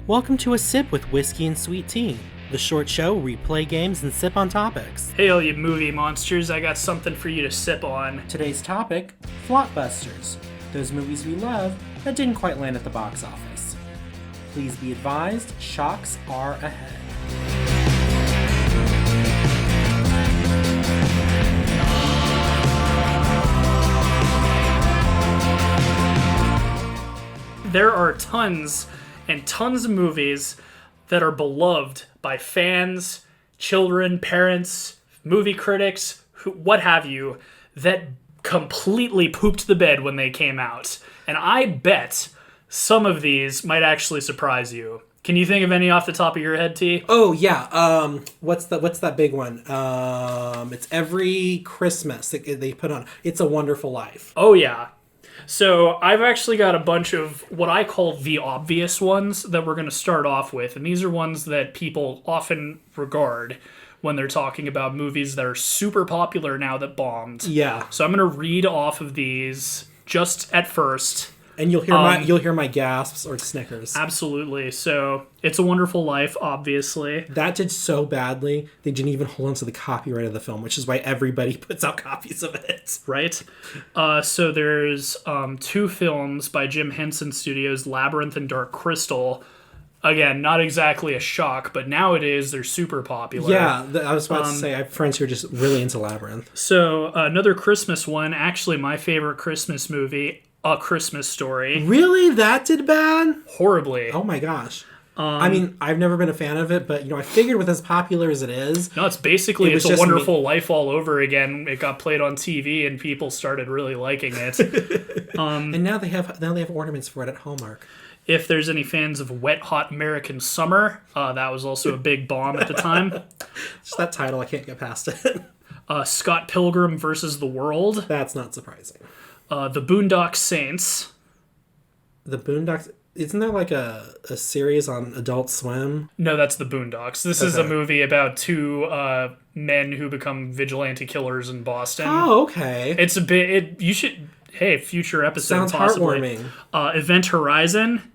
Welcome to A Sip with Whiskey and Sweet Tea, the short show where we play games and sip on topics. Hey, all you movie monsters, I got something for you to sip on. Today's topic, Flopbusters, those movies we love that didn't quite land at the box office. Please be advised, shocks are ahead. There are tons and tons of movies that are beloved by fans, children, parents, movie critics, what have you, that completely pooped the bed when they came out. And I bet some of these might actually surprise you. Can you think of any off the top of your head, T? Oh yeah, what's that big one? It's every Christmas they put on. It's a Wonderful Life. Oh yeah. So I've actually got a bunch of what I call the obvious ones that we're going to start off with. And these are ones that people often regard when they're talking about movies that are super popular now that bombed. Yeah. So I'm going to read off of these just at first. And you'll hear my gasps or snickers. Absolutely. So It's a Wonderful Life, obviously. That did so badly, they didn't even hold on to the copyright of the film, which is why everybody puts out copies of it. Right? So there's two films by Jim Henson Studios, Labyrinth and Dark Crystal. Again, not exactly a shock, but nowadays they're super popular. Yeah, I was about to say, I have friends who are just really into Labyrinth. So another Christmas one, actually my favorite Christmas movie, A Christmas Story. Really? That did bad? Horribly. Oh my gosh. I mean, I've never been a fan of it, but, I figured with as popular as it is... No, It's a Wonderful Life all over again. It got played on TV, and people started really liking it. And now they have ornaments for it at Hallmark. If there's any fans of Wet Hot American Summer, that was also a big bomb at the time. Just that title, I can't get past it. Scott Pilgrim versus the World. That's not surprising. The Boondock Saints. The Boondocks... Isn't there like a series on Adult Swim? No, that's the Boondocks. This is a movie about two men who become vigilante killers in Boston. Oh, okay. It's a bit... You should... Hey, future episode, sounds possibly. Heartwarming. Event Horizon.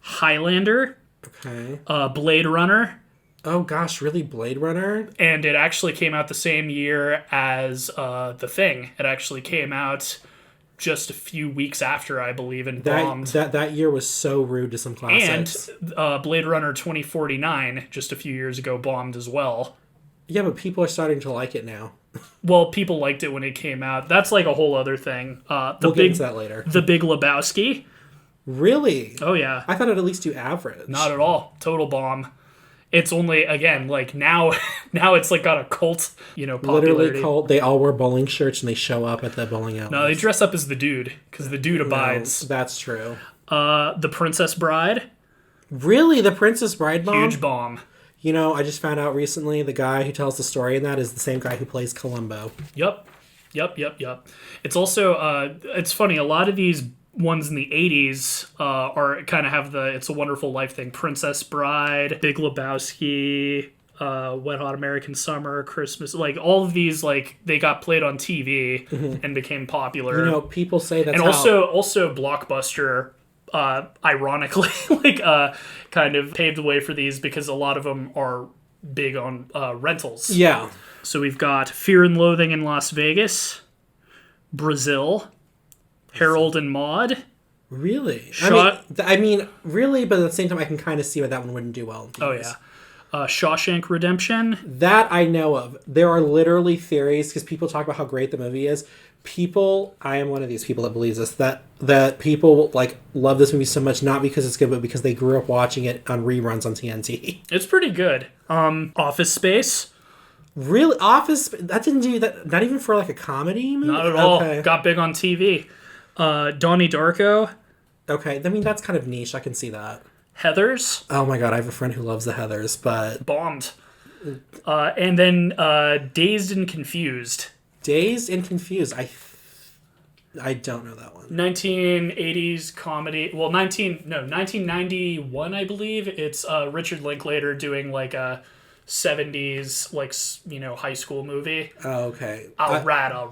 Highlander. Okay. Blade Runner. Oh gosh, really? Blade Runner? And it actually came out the same year as The Thing. It actually came out just a few weeks after, I believe, and bombed. That year was so rude to some classics. And Blade Runner 2049, just a few years ago, bombed as well. Yeah, but people are starting to like it now. Well, people liked it when it came out. That's like a whole other thing. We'll get into that later. The Big Lebowski. Really? Oh, yeah. I thought it'd at least do average. Not at all. Total bomb. It's only, again, like now it's like got a cult, popularity. Literally cult. They all wear bowling shirts and they show up at the bowling alley. No, they dress up as the dude, because the dude abides. No, that's true. The Princess Bride. Really? The Princess Bride bomb? Huge bomb. I just found out recently the guy who tells the story in that is the same guy who plays Columbo. Yep. It's also, it's funny, a lot of these ones in the 80s are kind of have the It's a Wonderful Life thing. Princess Bride, Big Lebowski, Wet Hot American Summer, Christmas. Like, all of these, like, they got played on TV and became popular. People say that's and also Blockbuster, ironically, kind of paved the way for these because a lot of them are big on rentals. Yeah. So we've got Fear and Loathing in Las Vegas, Brazil, Harold and Maude. Really? I mean, really, but at the same time, I can kind of see why that one wouldn't do well. Oh, yeah. Shawshank Redemption. That I know of. There are literally theories, because people talk about how great the movie is. I am one of these people that believes this, that people love this movie so much, not because it's good, but because they grew up watching it on reruns on TNT. It's pretty good. Office Space. Really? Office? That didn't do that, not even for a comedy movie? Not at all. Okay. Got big on TV. Donnie Darko. Okay, I mean, that's kind of niche. I can see that. Heathers. Oh my god, I have a friend who loves the Heathers, but... Bombed. And then Dazed and Confused. Dazed and Confused. I don't know that one. 1980s comedy. Well, 1991, I believe. It's Richard Linklater doing a 70s high school movie. Oh, okay. All right. That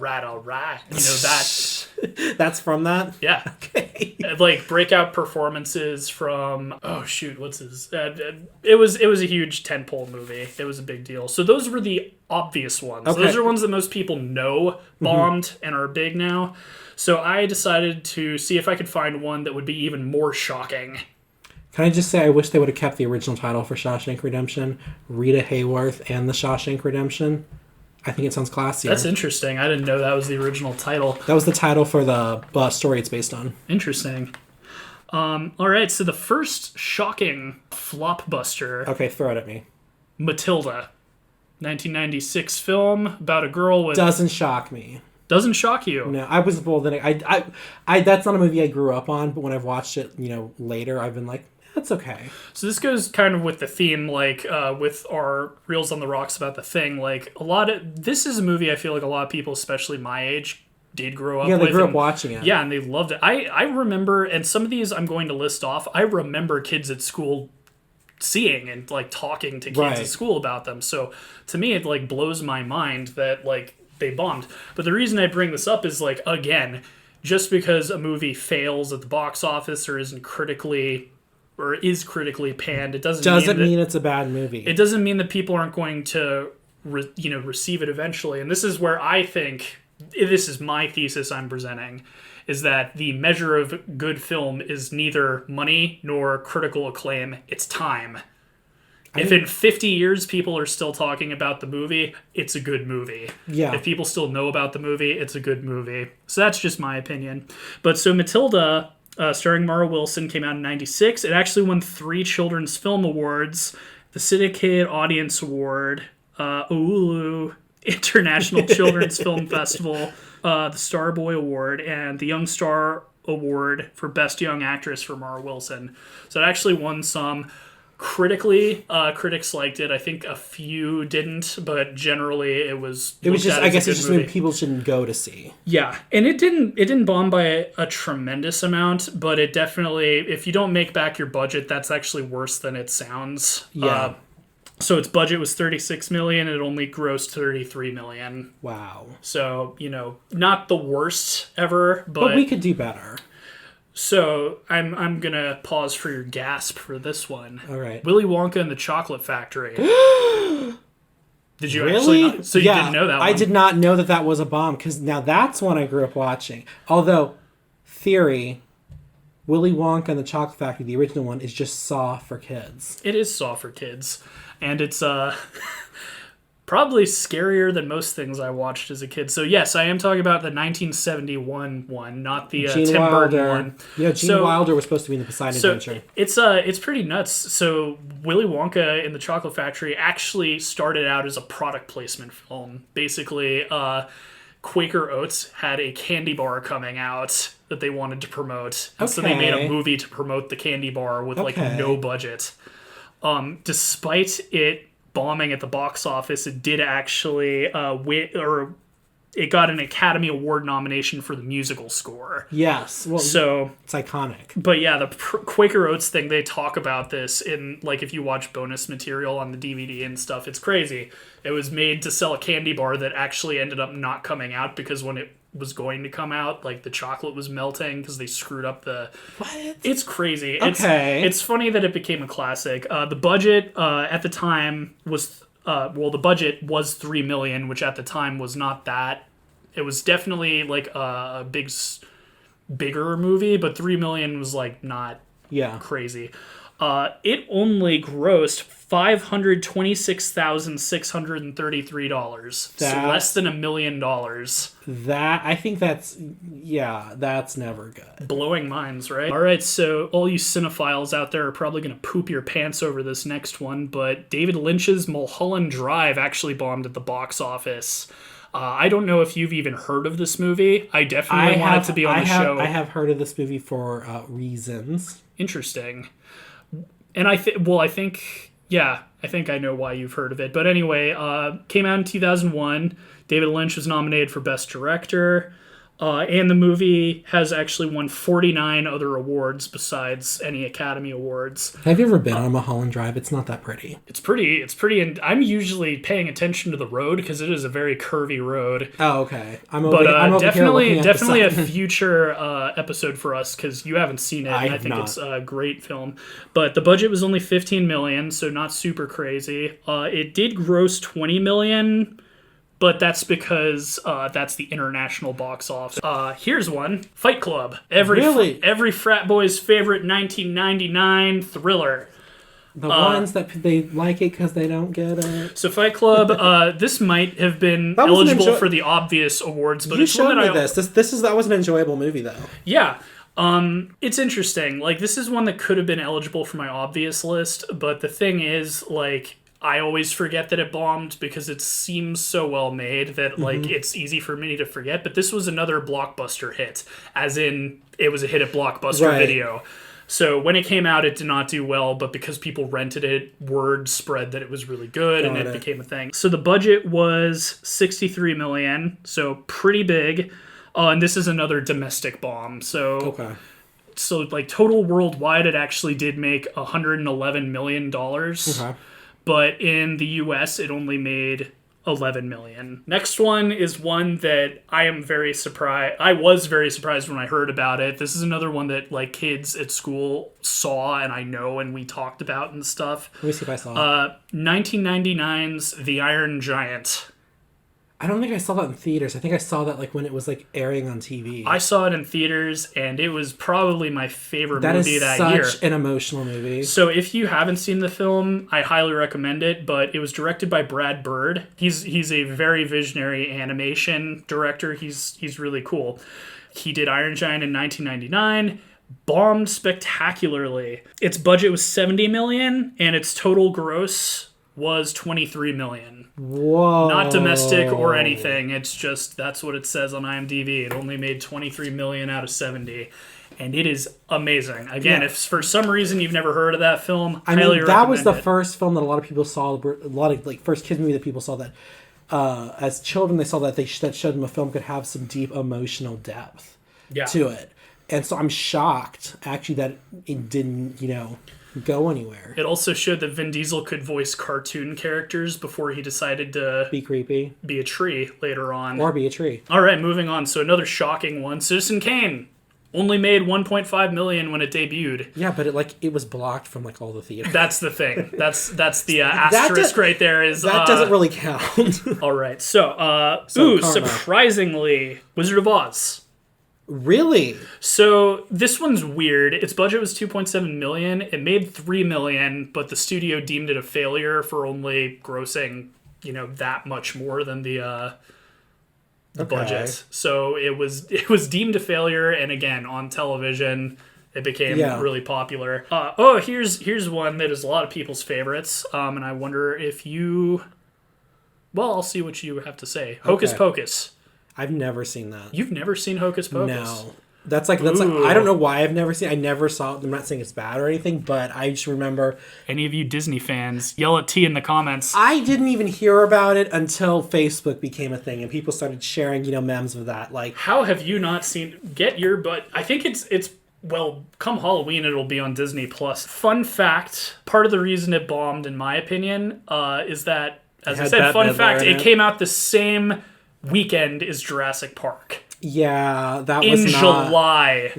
That's from that? Yeah. Okay. Like breakout performances from what's his it was a huge tentpole movie. It was a big deal. So those were the obvious ones. Okay. Those are ones that most people know bombed and are big now. So I decided to see if I could find one that would be even more shocking. Can I just say I wish they would have kept the original title for Shawshank Redemption, Rita Hayworth and the Shawshank Redemption. I think it sounds classier. That's interesting. I didn't know that was the original title. That was the title for the story it's based on. Interesting. All right, so the first shocking flopbuster. Okay, throw it at me. Matilda. 1996 film about a girl with... Doesn't shock me. Doesn't shock you? No, I was bold. I that's not a movie I grew up on, but when I've watched it, later, I've been like, that's okay. So this goes kind of with the theme, like with our Reels on the Rocks about The Thing. Like this is a movie I feel like a lot of people, especially my age, did grow up with. Yeah, they grew up watching it. Yeah, and they loved it. I remember, and some of these I'm going to list off, I remember kids at school seeing and like talking to kids at school about them. So to me, it like blows my mind that like they bombed. But the reason I bring this up is like, again, just because a movie fails at the box office or is critically panned, it doesn't mean it's a bad movie. It doesn't mean that people aren't going to receive it eventually. And this is where I think, this is my thesis I'm presenting, is that the measure of good film is neither money nor critical acclaim, it's time. If in 50 years people are still talking about the movie, it's a good movie. Yeah. If people still know about the movie, it's a good movie. So that's just my opinion. But so Matilda, starring Mara Wilson, came out in 96. It actually won 3 Children's Film Awards, the Syndicate Audience Award, International Children's Film Festival, the Starboy Award, and the Young Star Award for Best Young Actress for Mara Wilson. So it actually won some. Critically, critics liked it. I think a few didn't, but generally it was. It was just. I guess it's just movie. movie people shouldn't go to see. Yeah, and it didn't bomb by a tremendous amount, but it definitely, if you don't make back your budget, that's actually worse than it sounds. Yeah. So its budget was $36 million. It only grossed $33 million. Wow. So not the worst ever, but we could do better. So I'm gonna pause for your gasp for this one. All right. Willy Wonka and the Chocolate Factory. Did you really? actually not? So you didn't know that one? I did not know that was a bomb, because now that's one I grew up watching. Although, theory, Willy Wonka and the Chocolate Factory, the original one, is just Saw for kids. It is Saw for kids. And it's probably scarier than most things I watched as a kid. So yes, I am talking about the 1971 one, not the Tim Burton one. Yeah, Gene Wilder was supposed to be in the Poseidon Adventure. It's pretty nuts. So Willy Wonka in the Chocolate Factory actually started out as a product placement film. Basically, Quaker Oats had a candy bar coming out that they wanted to promote. And so they made a movie to promote the candy bar with like no budget. Despite it bombing at the box office, it did actually win, or it got an Academy Award nomination for the musical score. Yes, well, so it's iconic. But yeah, the Quaker Oats thing, they talk about this in, like, if you watch bonus material on the DVD and stuff, it's crazy. It was made to sell a candy bar that actually ended up not coming out, because when it was going to come out, like, the chocolate was melting because they screwed up the... What? It's crazy. Okay. It's funny that it became a classic. The budget at the time was... the budget was $3 million, which at the time was not that. It was definitely, like, a bigger movie, but $3 million was, like, not crazy. It only grossed $526,633. So less than $1 million. That's never good. Blowing minds, right? All right, so all you cinephiles out there are probably going to poop your pants over this next one, but David Lynch's Mulholland Drive actually bombed at the box office. I don't know if you've even heard of this movie. I definitely want it to be on the show. I have heard of this movie for reasons. Interesting. And I think I know why you've heard of it. But anyway, came out in 2001. David Lynch was nominated for Best Director. And the movie has actually won 49 other awards besides any Academy Awards. Have you ever been on Mulholland Drive? It's not that pretty. It's pretty, and I'm usually paying attention to the road because it is a very curvy road. Oh, okay. I'm over definitely a future episode for us because you haven't seen it. And I think it's a great film. But the budget was only $15 million, so not super crazy. It did gross $20 million. But that's because that's the international box office. Here's one. Fight Club. Every frat boy's favorite 1999 thriller. The ones that they like it because they don't get it. So Fight Club, this might have been eligible for the obvious awards, but you showed me this. That was an enjoyable movie, though. Yeah. It's interesting. Like, this is one that could have been eligible for my obvious list, but the thing is, like, I always forget that it bombed because it seems so well made that like it's easy for me to forget. But this was another Blockbuster hit, as in it was a hit at Blockbuster Video. So when it came out, it did not do well, but because people rented it, word spread that it was really good, and it became a thing. So the budget was $63 million, so pretty big. And this is another domestic bomb. So like total worldwide, it actually did make $111 million. Okay. But in the US, it only made $11 million. Next one is one that I am very surprised. I was very surprised when I heard about it. This is another one that like kids at school saw and I know and we talked about and stuff. Let me see if I saw it. 1999's The Iron Giant. I don't think I saw that in theaters. I think I saw that like when it was like airing on TV. I saw it in theaters, and it was probably my favorite movie that year. That is such an emotional movie. So if you haven't seen the film, I highly recommend it. But it was directed by Brad Bird. He's a very visionary animation director. He's really cool. He did Iron Giant in 1999. Bombed spectacularly. Its budget was $70 million, and its total gross was $23 million. Whoa. Not domestic or anything. It's just, that's what it says on IMDb. It only made $23 million out of 70. And it is amazing. Again, if for some reason you've never heard of that film, highly recommend that was the it. first film that a lot of people saw, a lot of like first kids movie that people saw that as children they saw that that showed them a film could have some deep emotional depth to it. And so I'm shocked actually that it didn't, go anywhere. It also showed that Vin Diesel could voice cartoon characters before he decided to be creepy, be a tree later on. Or be a tree. All right, moving on. So another shocking one. Citizen Kane only made $1.5 million when it debuted. Yeah, but it was blocked from like all the theaters. That's the thing. That's the asterisk right there. Is that doesn't really count. All right. So surprisingly, Wizard of Oz. Really? So this one's weird. Its budget was $2.7 million. It made $3 million, but the studio deemed it a failure for only grossing, that much more than the budget. So it was deemed a failure, and again on television, it became really popular. Here's one that is a lot of people's favorites, and I wonder if you. Well, I'll see what you have to say. Hocus Pocus. I've never seen that. You've never seen Hocus Pocus? No. That's like I don't know why I've never seen. I never saw it. I'm not saying it's bad or anything, but I just remember. Any of you Disney fans, yell at T in the comments. I didn't even hear about it until Facebook became a thing and people started sharing, memes of that. Like, how have you not seen? Get your butt. I think it's. Well, come Halloween, it'll be on Disney Plus. Fun fact: part of the reason it bombed, in my opinion, is that, as I said, fun fact, it came out the same weekend is Jurassic Park. Yeah, that was in July.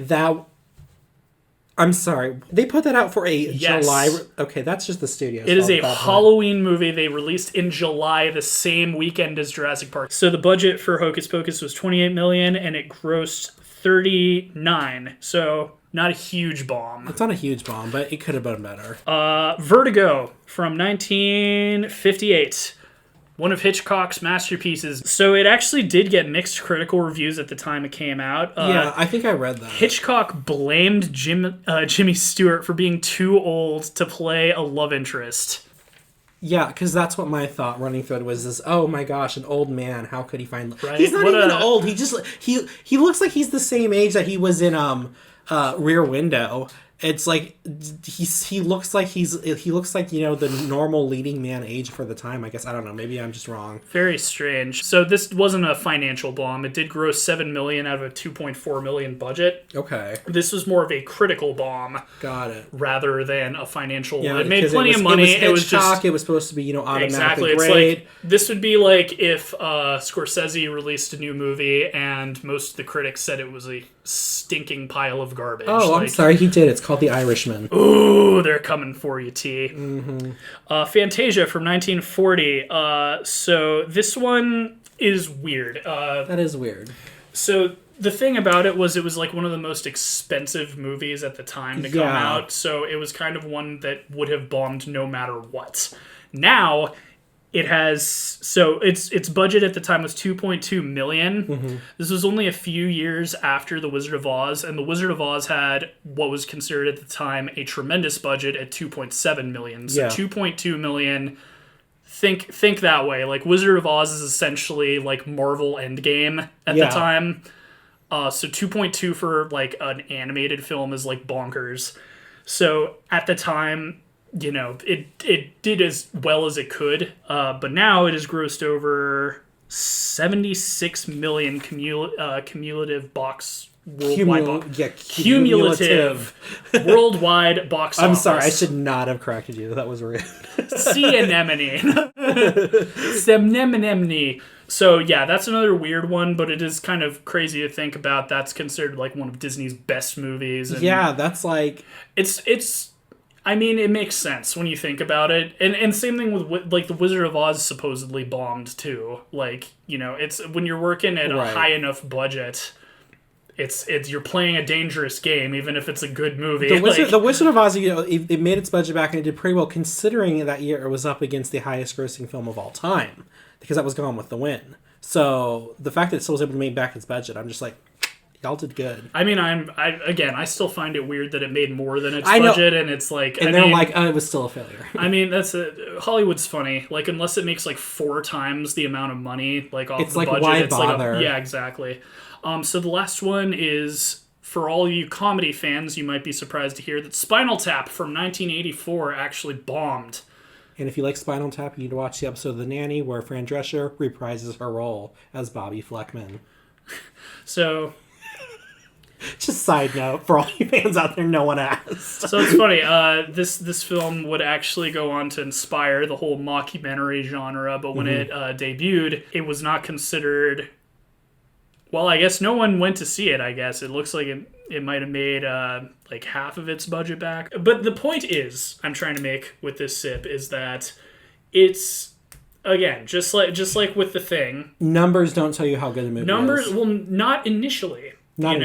I'm sorry. They put that out for a July. Okay, that's just the studio. It is a Halloween movie they released in July, the same weekend as Jurassic Park. So the budget for Hocus Pocus was $28 million, and it grossed $39. So not a huge bomb. It's not a huge bomb, but it could have been better. Vertigo from 1958. One of Hitchcock's masterpieces. So it actually did get mixed critical reviews at the time it came out. Yeah, I think I read that. Hitchcock blamed Jimmy Stewart for being too old to play a love interest. Yeah, because that's what my thought running thread was. Is oh my gosh, an old man. How could he find? Right? He's not even old. He looks like he's the same age that he was in Rear Window. It's like he looks like the normal leading man age for the time. I guess I don't know. Maybe I'm just wrong. Very strange. So this wasn't a financial bomb. It did gross $7 million out of a $2.4 million budget. Okay, this was more of a critical bomb. Got it. Rather than a financial. Yeah, it made plenty of money. It was Hitchcock. It was supposed to be automatically exactly. great. It's like this would be like if Scorsese released a new movie and most of the critics said it was a stinking pile of garbage. Oh, I'm sorry, he did. It's called The Irishman. Ooh, they're coming for you, T. Mm-hmm. Fantasia from 1940. So this one is weird. That is weird. So the thing about it was like one of the most expensive movies at the time to come out. So it was kind of one that would have bombed no matter what. Now it has its budget at the time was $2.2 million. Mm-hmm. This was only a few years after The Wizard of Oz, and The Wizard of Oz had what was considered at the time a tremendous budget at $2.7 million. So $2.2 million. Think that way. Like Wizard of Oz is essentially like Marvel Endgame at the time. So 2.2 for like an animated film is like bonkers. So at the time, it did as well as it could, but now it has grossed over 76 million cumulative box worldwide cumulative worldwide box office. I'm sorry, I should not have corrected you. That was rude. Semnemini. So yeah, that's another weird one, but it is kind of crazy to think about. That's considered like one of Disney's best movies. And that's like it's. I mean, it makes sense when you think about it, and same thing with like The Wizard of Oz supposedly bombed too. Like it's when you're working at a high enough budget. It's you're playing a dangerous game, even if it's a good movie. The Wizard of Oz, it made its budget back and it did pretty well, considering that year it was up against the highest grossing film of all time, because that was Gone with the Wind. So the fact that it still was able to make back its budget, I'm just like, y'all did good. I mean, I still find it weird that it made more than its budget, and it's like, and they're like, it was still a failure. I mean, Hollywood's funny. Like, unless it makes like 4 times the amount of money, like off the budget, why it's bother? like exactly. So the last one is, for all you comedy fans, you might be surprised to hear that Spinal Tap from 1984 actually bombed. And if you like Spinal Tap, you need to watch the episode of The Nanny where Fran Drescher reprises her role as Bobby Fleckman. So, just side note for all you fans out there, no one asked. So it's funny. This film would actually go on to inspire the whole mockumentary genre, but when it debuted, it was not considered. Well, I guess no one went to see it. I guess it looks like it might have made like half of its budget back. But the point is, I'm trying to make with this sip is that it's, again, just like with The Thing. Numbers don't tell you how good a movie is. Well, not initially. Not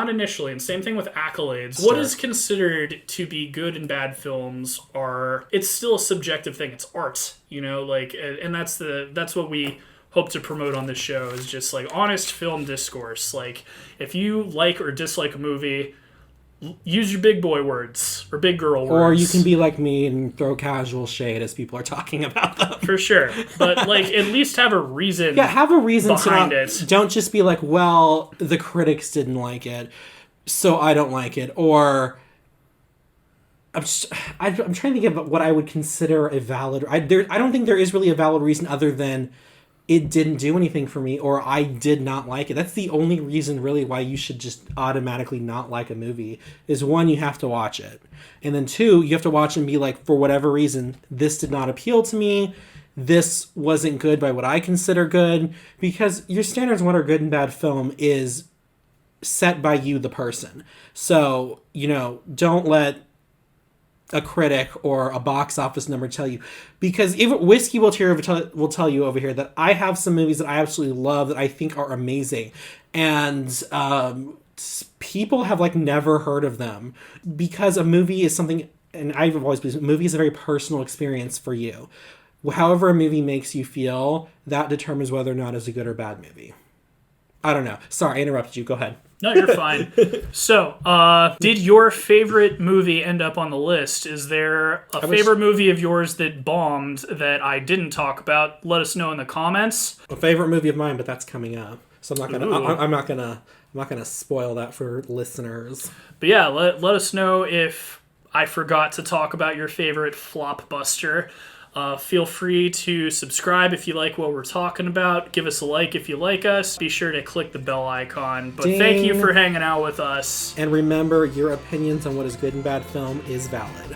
initially. And same thing with accolades. Sure. What is considered to be good and bad films it's still a subjective thing. It's art, and that's what we hope to promote on this show, is just like honest film discourse. Like, if you like or dislike a movie, use your big boy words or big girl words. Or you can be like me and throw casual shade as people are talking about them. For sure. But like, at least have a reason. Yeah, have a reason behind it. Don't just be like, well, the critics didn't like it, so I don't like it. Or I'm trying to think of what I would consider a valid. I don't think there is really a valid reason other than it didn't do anything for me, or I did not like it. That's the only reason, really, why you should just automatically not like a movie. Is 1, you have to watch it. And then 2, you have to watch it and be like, for whatever reason, this did not appeal to me. This wasn't good by what I consider good. Because your standards of what are good and bad film is set by you, the person. So, don't let a critic or a box office number tell you, because even Whiskey will tell you over here that I have some movies that I absolutely love that I think are amazing, and people have like never heard of them, because a movie is something, and I've always believed a movie is a very personal experience for you. However a movie makes you feel, that determines whether or not it's a good or bad movie. I don't know. Sorry, I interrupted you. Go ahead. No, you're fine. So, did your favorite movie end up on the list? Is there a favorite movie of yours that bombed that I didn't talk about? Let us know in the comments. A favorite movie of mine, but that's coming up, so I'm not not going to spoil that for listeners. But yeah, let us know if I forgot to talk about your favorite Flopbuster. Feel free to subscribe if you like what we're talking about. Give us a like if you like us. Be sure to click the bell icon. But thank you for hanging out with us. And remember, your opinions on what is good and bad film is valid.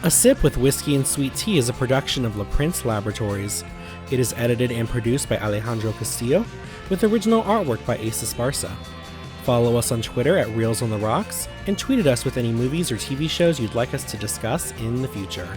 A Sip with Whiskey and Sweet Tea is a production of La Prince Laboratories. It is edited and produced by Alejandro Castillo, with original artwork by Asa Sparsa. Follow us on Twitter at Reels on the Rocks, and tweet at us with any movies or TV shows you'd like us to discuss in the future.